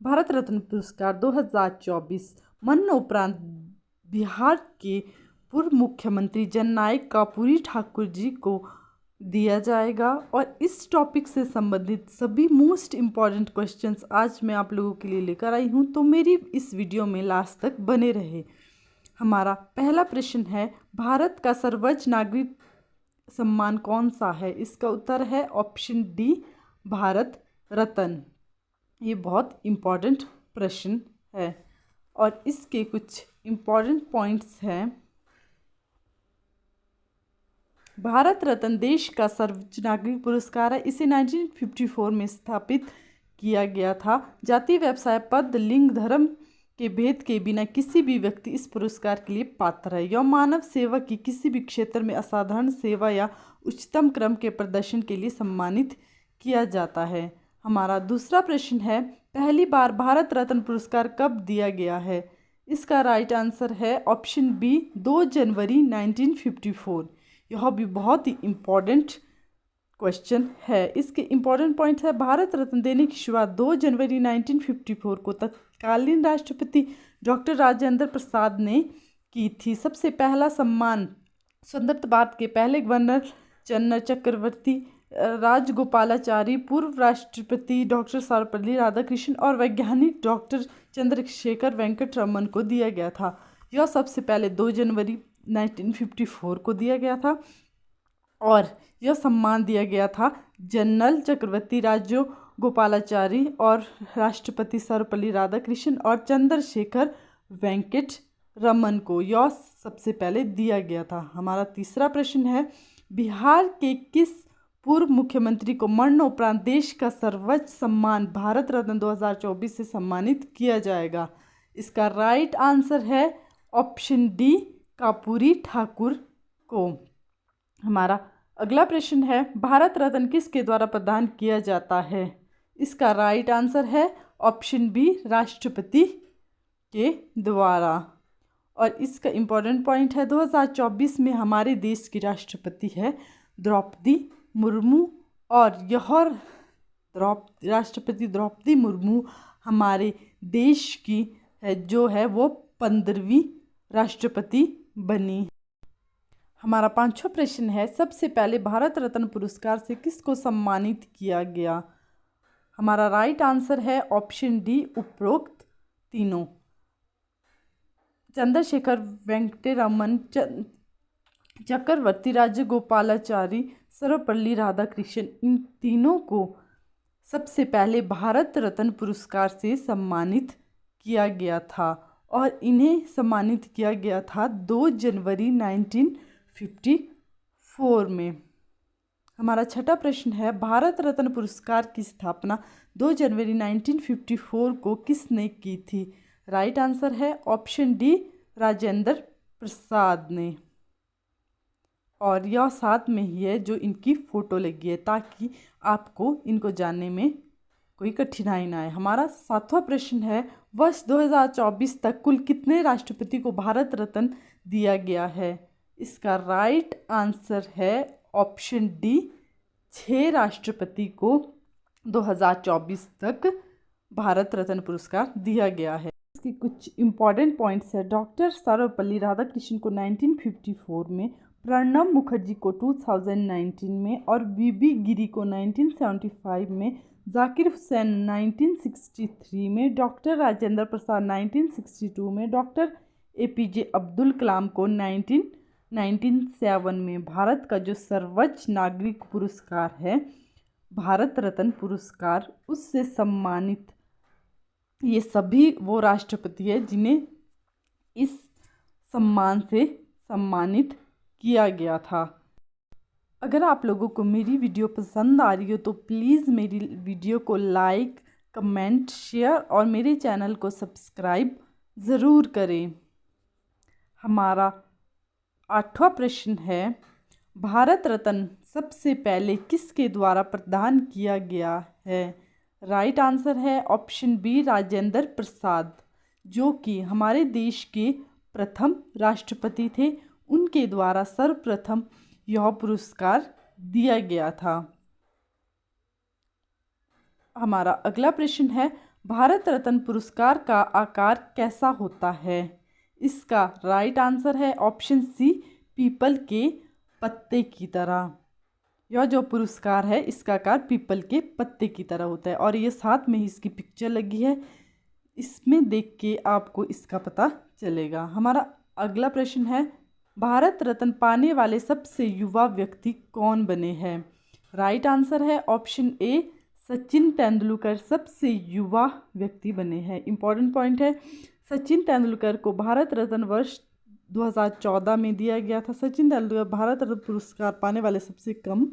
भारत रत्न पुरस्कार 2024 मरणोपरांत बिहार के पूर्व मुख्यमंत्री जननायक कर्पूरी ठाकुर जी को दिया जाएगा। और इस टॉपिक से संबंधित सभी मोस्ट इम्पॉर्टेंट क्वेश्चंस आज मैं आप लोगों के लिए लेकर आई हूँ, तो मेरी इस वीडियो में लास्ट तक बने रहे। हमारा पहला प्रश्न है, भारत का सर्वोच्च नागरिक सम्मान कौन सा है? इसका उत्तर है ऑप्शन डी, भारत रत्न। ये बहुत इम्पॉर्टेंट प्रश्न है और इसके कुछ इम्पॉर्टेंट पॉइंट्स हैं। भारत रत्न देश का सर्वोच्च नागरिक पुरस्कार है। इसे 1954 में स्थापित किया गया था। जाति, व्यवसाय, पद, लिंग, धर्म के भेद के बिना किसी भी व्यक्ति इस पुरस्कार के लिए पात्र है। यह मानव सेवा की किसी भी क्षेत्र में असाधारण सेवा या उच्चतम क्रम के प्रदर्शन के लिए सम्मानित किया जाता है। हमारा दूसरा प्रश्न है, पहली बार भारत रत्न पुरस्कार कब दिया गया है? इसका राइट आंसर है ऑप्शन बी, 2 जनवरी 1954। यह भी बहुत ही इम्पॉर्टेंट क्वेश्चन है। इसके इम्पॉर्टेंट पॉइंट्स है, भारत रत्न देने की शुरुआत 2 जनवरी 1954 को तत्कालीन राष्ट्रपति डॉक्टर राजेंद्र प्रसाद ने की थी। सबसे पहला सम्मान स्वतंत्र भारत के पहले गवर्नर जनरल चक्रवर्ती राजगोपालाचारी, पूर्व राष्ट्रपति डॉक्टर सर्वपल्ली राधाकृष्णन और वैज्ञानिक डॉक्टर चंद्रशेखर वेंकट रमन को दिया गया था। यह सबसे पहले 2 जनवरी 1954 को दिया गया था और यह सम्मान दिया गया था जनरल चक्रवर्ती राजगोपालाचारी और राष्ट्रपति सर्वपल्ली राधाकृष्णन और चंद्रशेखर वेंकट रमन को। यह सबसे पहले दिया गया था। हमारा तीसरा प्रश्न है, बिहार के किस पूर्व मुख्यमंत्री को मरणोपरांत देश का सर्वोच्च सम्मान भारत रत्न 2024 से सम्मानित किया जाएगा? इसका राइट आंसर है ऑप्शन डी, कर्पूरी ठाकुर को। हमारा अगला प्रश्न है, भारत रत्न किसके द्वारा प्रदान किया जाता है? इसका राइट आंसर है ऑप्शन बी, राष्ट्रपति के द्वारा। और इसका इम्पोर्टेंट पॉइंट है, 2024 में हमारे देश की राष्ट्रपति है द्रौपदी मुर्मू और यह राष्ट्रपति द्रौपदी मुर्मू हमारे देश की है जो है वो 15वीं राष्ट्रपति बनी। हमारा पांचवा प्रश्न है, सबसे पहले भारत रत्न पुरस्कार से किसको सम्मानित किया गया? हमारा राइट आंसर है ऑप्शन डी, उपरोक्त तीनों। चंद्रशेखर वेंकट रमन, चक्रवर्ती राजगोपालाचारी, सर्वपल्ली राधाकृष्णन, इन तीनों को सबसे पहले भारत रत्न पुरस्कार से सम्मानित किया गया था और इन्हें सम्मानित किया गया था 2 जनवरी 1954 में। हमारा छठा प्रश्न है, भारत रत्न पुरस्कार की स्थापना 2 जनवरी 1954 को किसने की थी? राइट आंसर है ऑप्शन डी, राजेंद्र प्रसाद ने। और यह साथ में ही है जो इनकी फ़ोटो लगी है ताकि आपको इनको जानने में कोई कठिनाई ना आए। हमारा सातवां प्रश्न है, वर्ष 2024 तक कुल कितने राष्ट्रपति को भारत रत्न दिया गया है? इसका राइट आंसर है ऑप्शन डी, 6 राष्ट्रपति को 2024 तक भारत रत्न पुरस्कार दिया गया है। इसके कुछ इम्पॉर्टेंट पॉइंट्स है, डॉक्टर सर्वपल्ली राधाकृष्णन को 1954 में, प्रणब मुखर्जी को 2019 में और वीबी गिरी को 1975 में, जाकिर हुसैन 1963 में, डॉक्टर राजेंद्र प्रसाद 1962 में, डॉक्टर एपीजे अब्दुल कलाम को 1997 में। भारत का जो सर्वोच्च नागरिक पुरस्कार है भारत रत्न पुरस्कार, उससे सम्मानित ये सभी वो राष्ट्रपति है जिन्हें इस सम्मान से सम्मानित किया गया था। अगर आप लोगों को मेरी वीडियो पसंद आ रही हो तो प्लीज़ मेरी वीडियो को लाइक, कमेंट, शेयर और मेरे चैनल को सब्सक्राइब ज़रूर करें। हमारा आठवां प्रश्न है, भारत रत्न सबसे पहले किसके द्वारा प्रदान किया गया है? राइट आंसर है ऑप्शन बी, राजेंद्र प्रसाद, जो कि हमारे देश के प्रथम राष्ट्रपति थे। उनके द्वारा सर्वप्रथम यह पुरस्कार दिया गया था। हमारा अगला प्रश्न है, भारत रत्न पुरस्कार का आकार कैसा होता है? इसका राइट आंसर है ऑप्शन सी, पीपल के पत्ते की तरह। यह जो पुरस्कार है इसका आकार पीपल के पत्ते की तरह होता है और ये साथ में ही इसकी पिक्चर लगी है, इसमें देख के आपको इसका पता चलेगा। हमारा अगला प्रश्न है, भारत रत्न पाने वाले सबसे युवा व्यक्ति कौन बने हैं? राइट आंसर है ऑप्शन ए, सचिन तेंदुलकर सबसे युवा व्यक्ति बने हैं। इंपॉर्टेंट पॉइंट है, सचिन तेंदुलकर को भारत रत्न वर्ष 2014 में दिया गया था। सचिन तेंदुलकर भारत रत्न पुरस्कार पाने वाले सबसे कम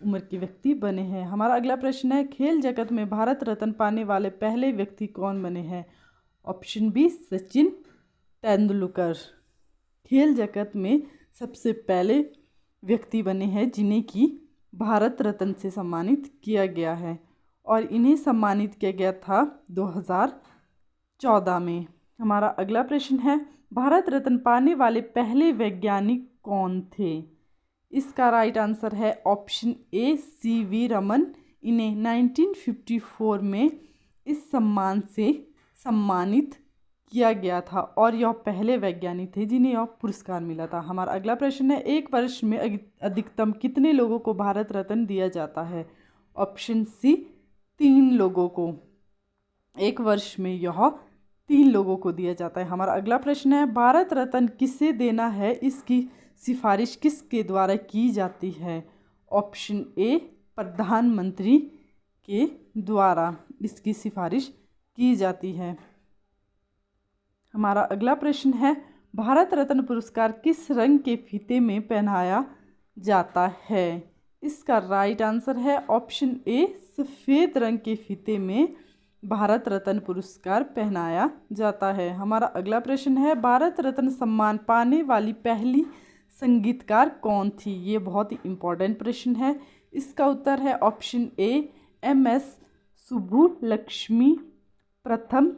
उम्र के व्यक्ति बने हैं। हमारा अगला प्रश्न है, खेल जगत में भारत रत्न पाने वाले पहले व्यक्ति कौन बने हैं? ऑप्शन बी, सचिन तेंदुलकर खेल जगत में सबसे पहले व्यक्ति बने हैं जिन्हें कि भारत रत्न से सम्मानित किया गया है और इन्हें सम्मानित किया गया था 2014 में। हमारा अगला प्रश्न है, भारत रत्न पाने वाले पहले वैज्ञानिक कौन थे? इसका राइट आंसर है ऑप्शन ए, सीवी रमन। इन्हें 1954 में इस सम्मान से सम्मानित किया गया था और यह पहले वैज्ञानिक थे जिन्हें यह पुरस्कार मिला था। हमारा अगला प्रश्न है, एक वर्ष में अधिकतम कितने लोगों को भारत रत्न दिया जाता है? ऑप्शन सी, 3 लोगों को। एक वर्ष में यह 3 लोगों को दिया जाता है। हमारा अगला प्रश्न है, भारत रत्न किसे देना है, इसकी सिफारिश किसके द्वारा की जाती है? ऑप्शन ए, प्रधानमंत्री के द्वारा इसकी सिफारिश की जाती है। हमारा अगला प्रश्न है, भारत रत्न पुरस्कार किस रंग के फीते में पहनाया जाता है? इसका राइट आंसर है ऑप्शन ए, सफ़ेद रंग के फीते में भारत रत्न पुरस्कार पहनाया जाता है। हमारा अगला प्रश्न है, भारत रत्न सम्मान पाने वाली पहली संगीतकार कौन थी? ये बहुत ही इम्पोर्टेंट प्रश्न है। इसका उत्तर है ऑप्शन ए, एम.एस. सुब्बुलक्ष्मी प्रथम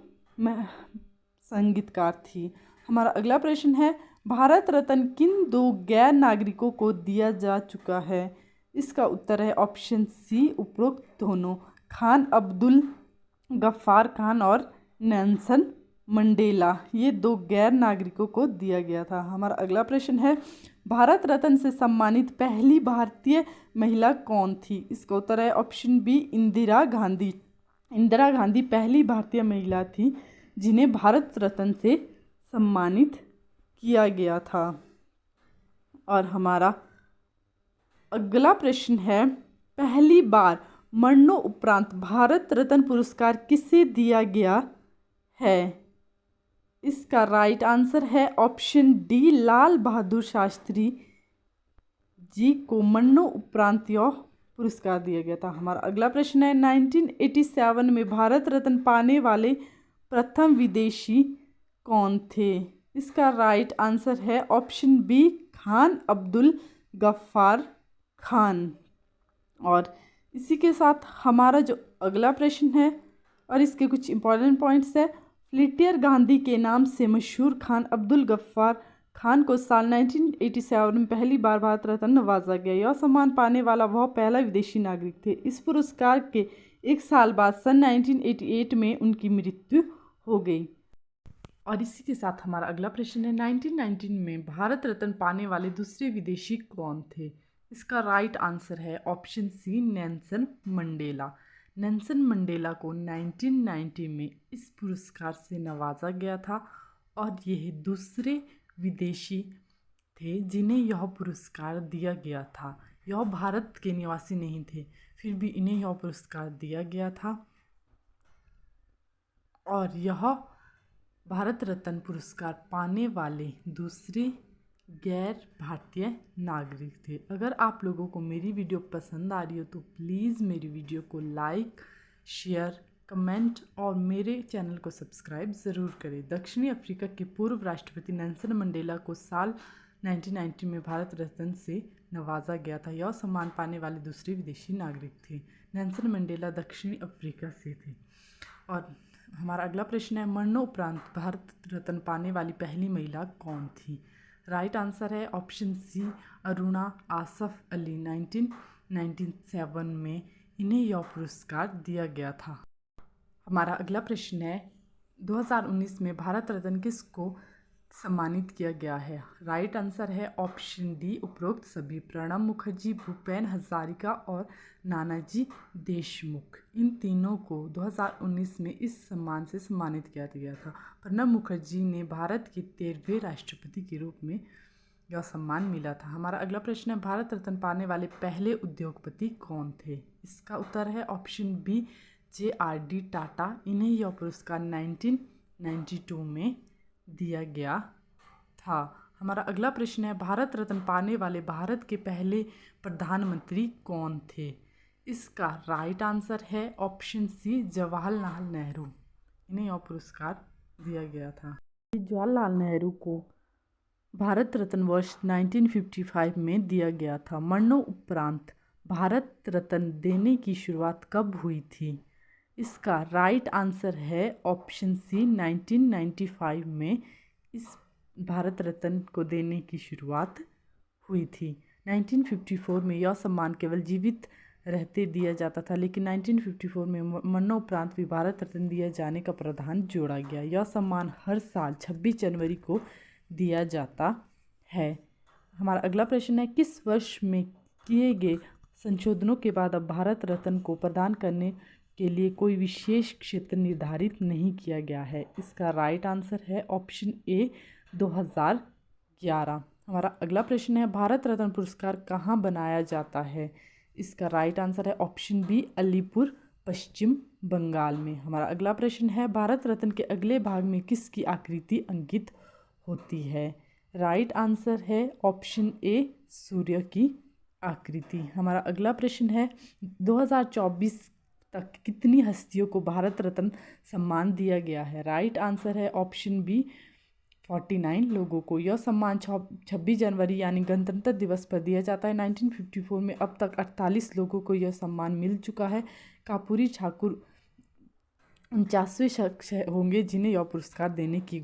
संगीतकार थी। हमारा अगला प्रश्न है, भारत रत्न किन 2 गैर नागरिकों को दिया जा चुका है? इसका उत्तर है ऑप्शन सी, उपरोक्त दोनों, खान अब्दुल गफ्फार खान और नेल्सन मंडेला। ये 2 गैर नागरिकों को दिया गया था। हमारा अगला प्रश्न है, भारत रत्न से सम्मानित पहली भारतीय महिला कौन थी? इसका उत्तर है ऑप्शन बी, इंदिरा गांधी। इंदिरा गांधी पहली भारतीय महिला थी जिन्हें भारत रत्न से सम्मानित किया गया था। और हमारा अगला प्रश्न है, पहली बार मरणोपरांत भारत रत्न पुरस्कार किसे दिया गया है? इसका राइट आंसर है ऑप्शन डी, लाल बहादुर शास्त्री जी को मरणोपरांत यह पुरस्कार दिया गया था। हमारा अगला प्रश्न है, 1987 में भारत रत्न पाने वाले प्रथम विदेशी कौन थे? इसका राइट आंसर है ऑप्शन बी, खान अब्दुल गफ्फार खान। और इसी के साथ हमारा जो अगला प्रश्न है और इसके कुछ इंपॉर्टेंट पॉइंट्स है, फ्लिटियर गांधी के नाम से मशहूर खान अब्दुल गफ्फार खान को साल 1987 में पहली बार भारत रत्न नवाजा गया। यह सम्मान पाने वाला वह पहला विदेशी नागरिक थे। इस पुरस्कार के 1 साल बाद सन 1988 में उनकी मृत्यु हो गई। और इसी के साथ हमारा अगला प्रश्न है, 1919 में भारत रत्न पाने वाले दूसरे विदेशी कौन थे? इसका राइट आंसर है option C, Nelson Mandela. Nelson Mandela को 1990 में इस पुरस्कार से नवाजा गया था और यह दूसरे विदेशी थे जिन्हें यह पुरस्कार दिया गया था। यह भारत के निवासी नहीं थे, फिर भी इन्हें यह पुरस्कार दिया गया था और यह भारत रत्न पुरस्कार पाने वाले दूसरे गैर भारतीय नागरिक थे। अगर आप लोगों को मेरी वीडियो पसंद आ रही हो तो प्लीज़ मेरी वीडियो को लाइक, शेयर, कमेंट और मेरे चैनल को सब्सक्राइब ज़रूर करें। दक्षिणी अफ्रीका के पूर्व राष्ट्रपति नेल्सन मंडेला को साल 1990 में भारत रत्न से नवाजा गया था। यह सम्मान पाने वाले दूसरे विदेशी नागरिक थे। नेल्सन मंडेला दक्षिणी अफ्रीका से थे। और हमारा अगला प्रश्न है, मरणोपरांत भारत रत्न पाने वाली पहली महिला कौन थी? राइट आंसर है ऑप्शन सी, अरुणा आसफ अली। 1997 में इन्हें यह पुरस्कार दिया गया था। हमारा अगला प्रश्न है 2019 में भारत रत्न किसको सम्मानित किया गया है। राइट आंसर है ऑप्शन डी उपरोक्त सभी। प्रणब मुखर्जी, भूपेन हजारिका और नानाजी देशमुख, इन तीनों को 2019 में इस सम्मान से सम्मानित किया गया था। प्रणब मुखर्जी ने भारत के 13वें राष्ट्रपति के रूप में यह सम्मान मिला था। हमारा अगला प्रश्न है भारत रत्न पाने वाले पहले उद्योगपति कौन थे। इसका उत्तर है ऑप्शन बी JRD टाटा। इन्हें यह पुरस्कार 1992 में दिया गया था। हमारा अगला प्रश्न है भारत रत्न पाने वाले भारत के पहले प्रधानमंत्री कौन थे। इसका राइट आंसर है ऑप्शन सी जवाहरलाल नेहरू। इन्हें यह पुरस्कार दिया गया था। जवाहरलाल नेहरू को भारत रत्न वर्ष 1955 में दिया गया था। मरणोपरांत भारत रत्न देने की शुरुआत कब हुई थी। इसका राइट आंसर है ऑप्शन सी 1995 में इस भारत रत्न को देने की शुरुआत हुई थी। 1954 में यह सम्मान केवल जीवित रहते दिया जाता था, लेकिन 1954 में मरणोपरांत भी भारत रत्न दिए जाने का प्रावधान जोड़ा गया। यह सम्मान हर साल 26 जनवरी को दिया जाता है। हमारा अगला प्रश्न है किस वर्ष में किए गए संशोधनों के बाद अब भारत रत्न को प्रदान करने के लिए कोई विशेष क्षेत्र निर्धारित नहीं किया गया है। इसका राइट आंसर है ऑप्शन ए 2011। हमारा अगला प्रश्न है भारत रत्न पुरस्कार कहाँ बनाया जाता है। इसका राइट आंसर है ऑप्शन बी अलीपुर, पश्चिम बंगाल में। हमारा अगला प्रश्न है भारत रत्न के अगले भाग में किसकी आकृति अंकित होती है। राइट आंसर है ऑप्शन ए सूर्य की आकृति। हमारा अगला प्रश्न है 2024 तक कितनी हस्तियों को भारत रत्न सम्मान दिया गया है। राइट आंसर है ऑप्शन बी 49 लोगों को। यह सम्मान 26 जनवरी यानी गणतंत्र दिवस पर दिया जाता है। 1954 में अब तक 48 लोगों को यह सम्मान मिल चुका है। कापूरी ठाकुर 49वें शख्स होंगे जिन्हें यह पुरस्कार देने की